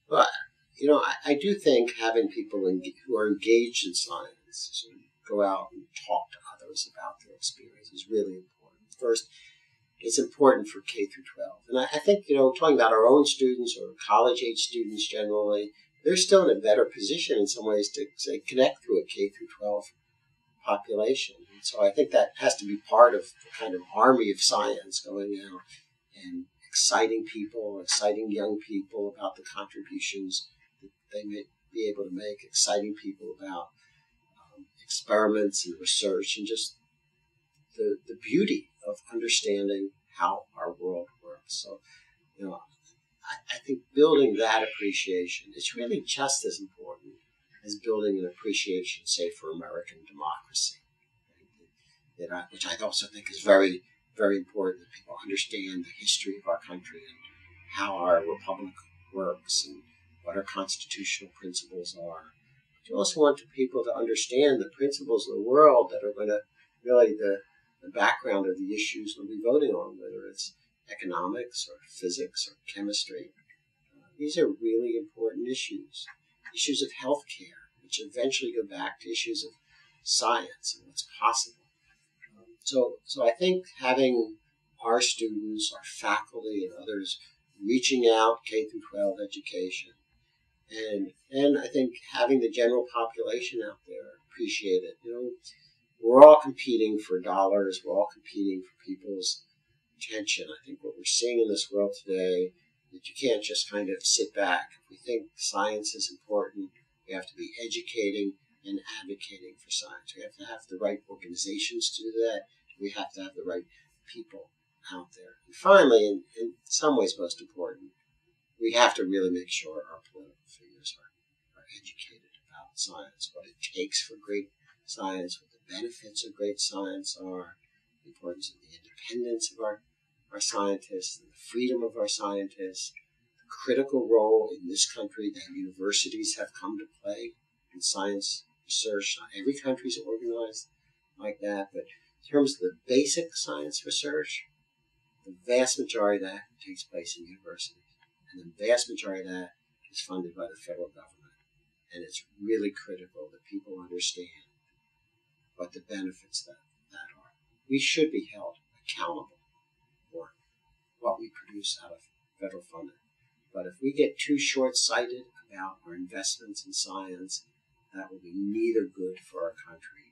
Well, I do think having people who are engaged in science go out and talk to others about their experience is really important. First, it's important for K through 12. And I think, talking about our own students or college-age students generally, they're still in a better position in some ways to, say, connect through a K through 12 population. And so I think that has to be part of the kind of army of science going out and exciting young people about the contributions that they may be able to make, exciting people about experiments and research and just the beauty of understanding how our world works. So, I think building that appreciation is really just as important as building an appreciation, say, for American democracy, right? Which I also think is very, very important that people understand the history of our country and how our republic works and what our constitutional principles are. But you also want people to understand the principles of the world that are going to really the background of the issues we'll be voting on, whether it's economics or physics or chemistry. These are really important issues. Issues of healthcare, which eventually go back to issues of science and what's possible. So I think having our students, our faculty, and others reaching out K through 12 education, and I think having the general population out there appreciate it. We're all competing for dollars. We're all competing for people's attention. I think what we're seeing in this world today that you can't just kind of sit back. If we think science is important, we have to be educating and advocating for science. We have to have the right organizations to do that. We have to have the right people out there. And finally, in some ways most important, we have to really make sure our political figures are educated about science, what it takes for great science, what the benefits of great science are, the importance of the independence of our scientists, and the freedom of our scientists, the critical role in this country that universities have come to play in science research. Not every country is organized like that, but in terms of the basic science research, the vast majority of that takes place in universities. And the vast majority of that is funded by the federal government. And it's really critical that people understand what the benefits that are. We should be held accountable for what we produce out of federal funding. But if we get too short-sighted about our investments in science, that will be neither good for our country